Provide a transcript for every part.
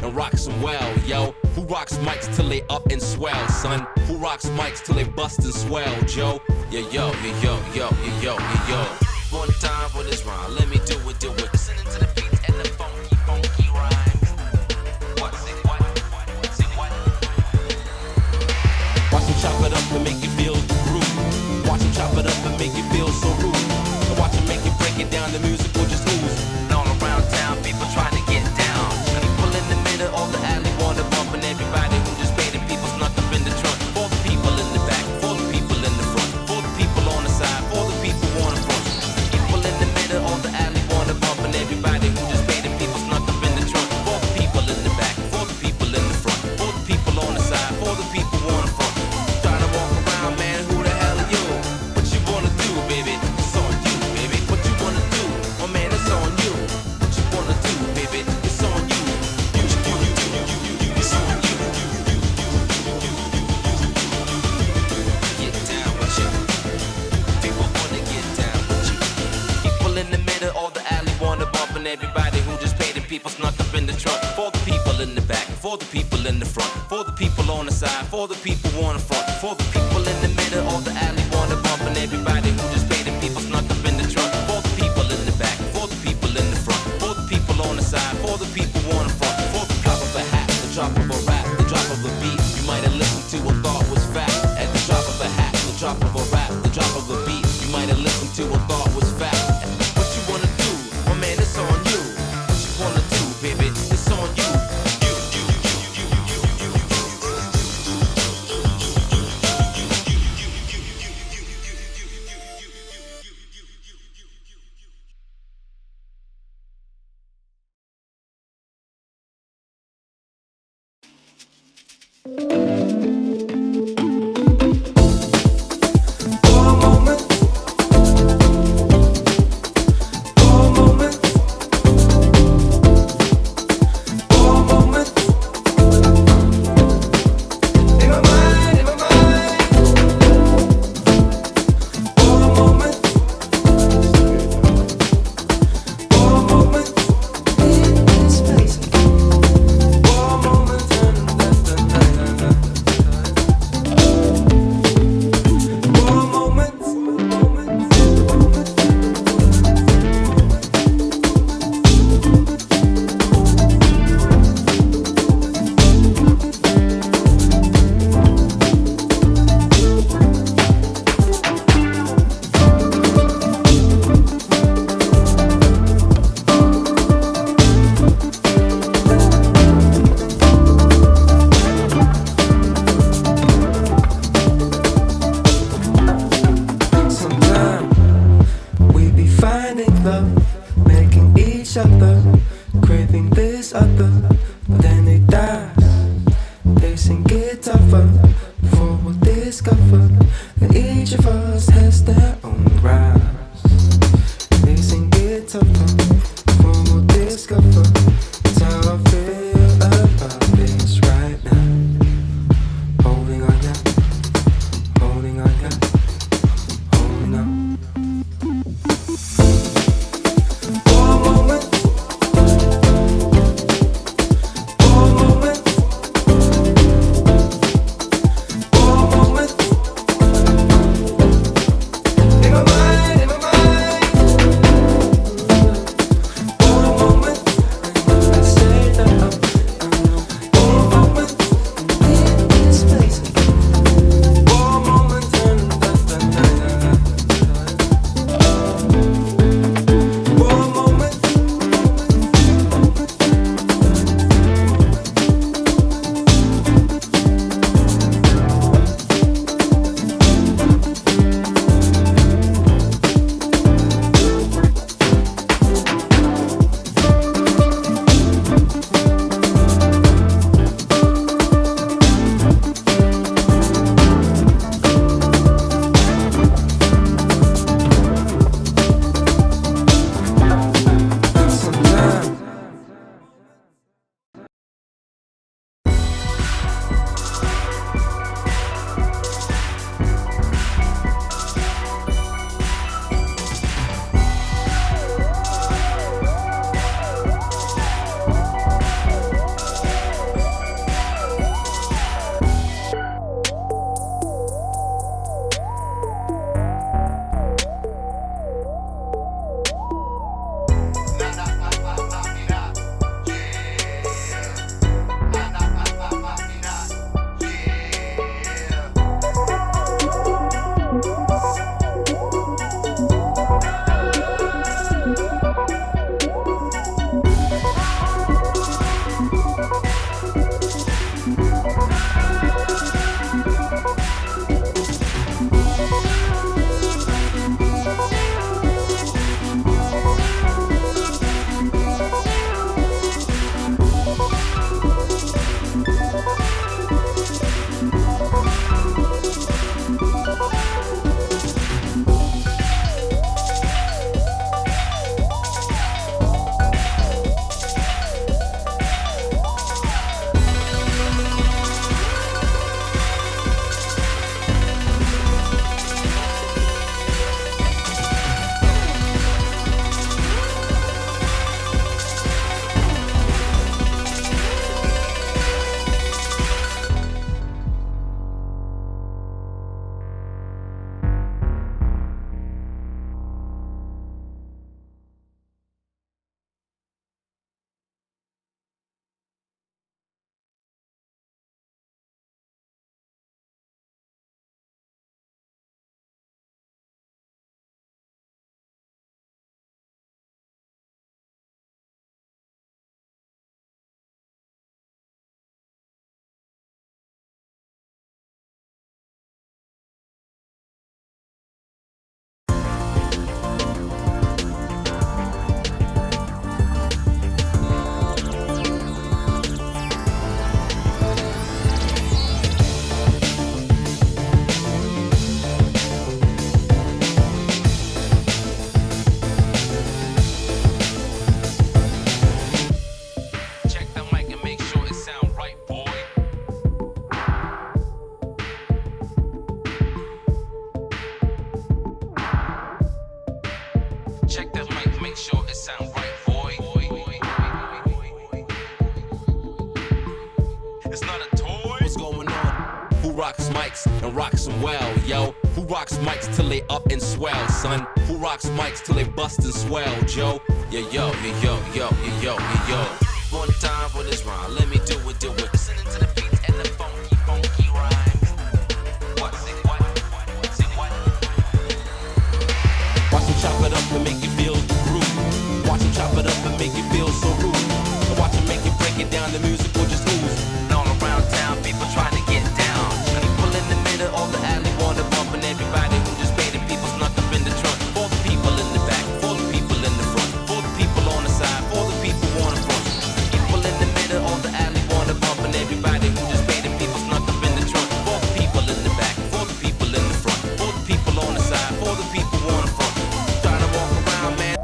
and rocks them well, yo. Who rocks mics till they up and swell, son? Who rocks mics till they bust and swell, Joe? Yo, yo, yo, yo, yo, yo, yo, yo. One time for this rhyme, let me do it, do it. Listening to the beats and the funky, funky rhymes. What? Say what? Say what? Watch him chop it up and make you feel the groove. Watch him chop it up and make you feel so rude. And watch him make you break it down, the music will just ooze. And all around town, people trying to get down. People in the middle, all the alley wanna bump, and everybody who just paid the people snuck up in the trunk. For the people in the back, for the people in the front, for the people on the side, for the people on the front. People in the middle, all the alley wanna bump, and everybody who just paid the people snuck up in the trunk. For the people in the back, for the people in the front, for the people on the side, for the people on the front. Trying to walk around, man, who the hell are you? What you wanna do, baby? It's on you, baby. What you wanna do? Oh man, it's on you. What you wanna do, baby? It's on you. It's on you. Get down with you. People wanna get down with you. People in the middle, all the alley wanna bump, and everybody who just paid the people snuck up in the trunk. For the people in the back, for the people in the front, for the people on the side, for the people on the front, for the people in the middle, all the alley wanna bump, and everybody who just paid the people snuck up in the trunk. For the people in the back, for the people in the front, for the people on the side, for the people on the front, for the drop of a hat, the drop of a rap, the drop of a beat. You might have listened to or thought was fact. At the drop of a hat, the drop of a rap, the drop of a beat. You might have listened to or thought was fact. What you wanna do? Oh man, it's on you. What you wanna do, baby? It's on you. rocks mics and rocks them well, yo? Who rocks mics till they up and swell, son? Who rocks mics till they bust and swell, Joe? Yeah, yo, yeah, yo, yo, yeah, yo, yeah, yo. One time for this rhyme, let me do it, do it. Listening to the beats and the funky, funky rhymes. What? Say what? Say what? Watch them chop it up and make you feel the groove. Watch them chop it up and make you feel so rude. And watch them make you break it down, the music will just ooze. And all around town, people trying to get down. People in the middle, all the alley wanna bump, and everybody who just paid the people snuck up in the trunk. For the people in the back, for the people in the front, for the people on the side, for the people on the front. People in the middle, all the alley wanna bump, and everybody who just paid the people snuck up in the trunk. For the people in the back, for the people in the front, for the people on the side, for the people on the front. Trying to walk around, man.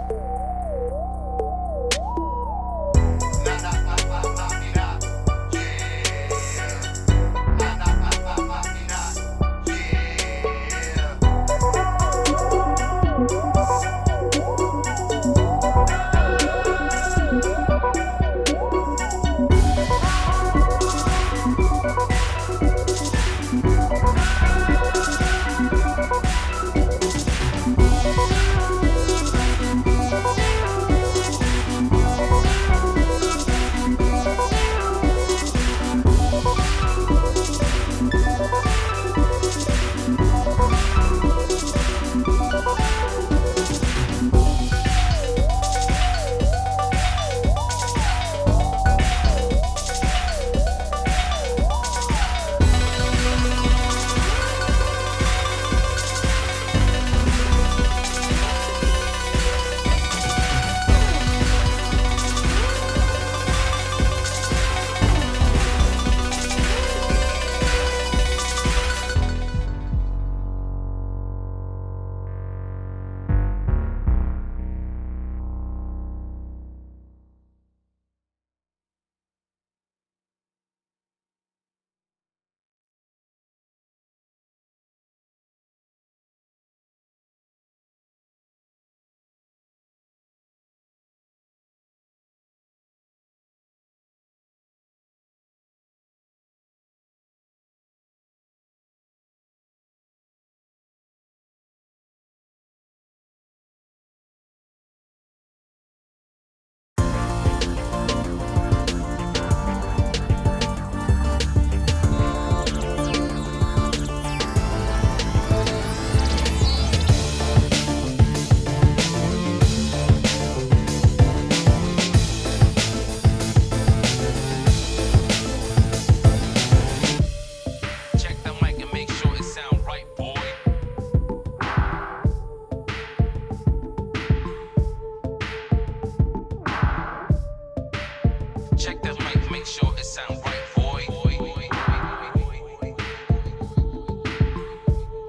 Check that mic, make sure it sound right, boy.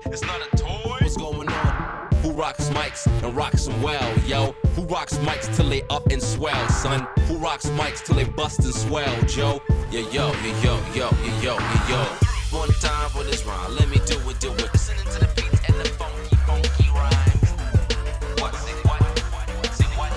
It's not a toy. What's going on? Who rocks mics and rocks them well, yo? Who rocks mics till they up and swell, son? Who rocks mics till they bust and swell, Joe? Yeah, yo, yeah, yo, yo, yeah, yo, yeah, yo. One time for this rhyme, let me do it, do it. Listening to the beats and the funky, funky rhymes. What? Say what? Say what?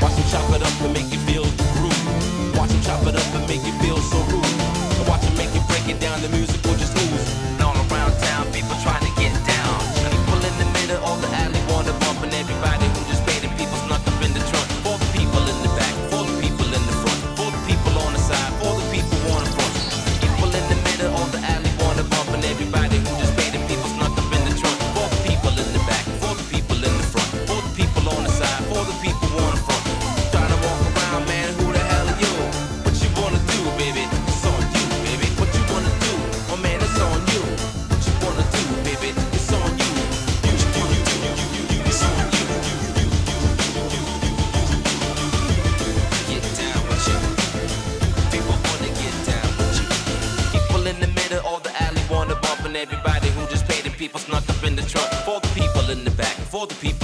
Watch them chop it up and make you feel the groove. Watch them chop it up and make you feel so rude. And watch them make you break it down, the music will just ooze. And all around town, people trying to get down. People in the middle, all the alley wanna bump, and everybody who just paid the people snuck up in the trunk. For the people in the back, for the people in the front, for the people on the side, for the people on the front. People in the middle, all the alley wanna bump, and everybody who just paid the people snuck up in the trunk. For the people in the back, for the people in the front, for the people on the side, for the people on the front. Trying to walk around, man, who the hell are you? What you wanna do, baby? It's on you, baby. What you wanna do? Oh man, it's on you. What you wanna do, baby? It's on you. It's on you. Get down with you. People wanna get down with you. People in the middle, all the alley wanna bump, and everybody who just paid the people snuck up in the trunk. For the people in the back, for the people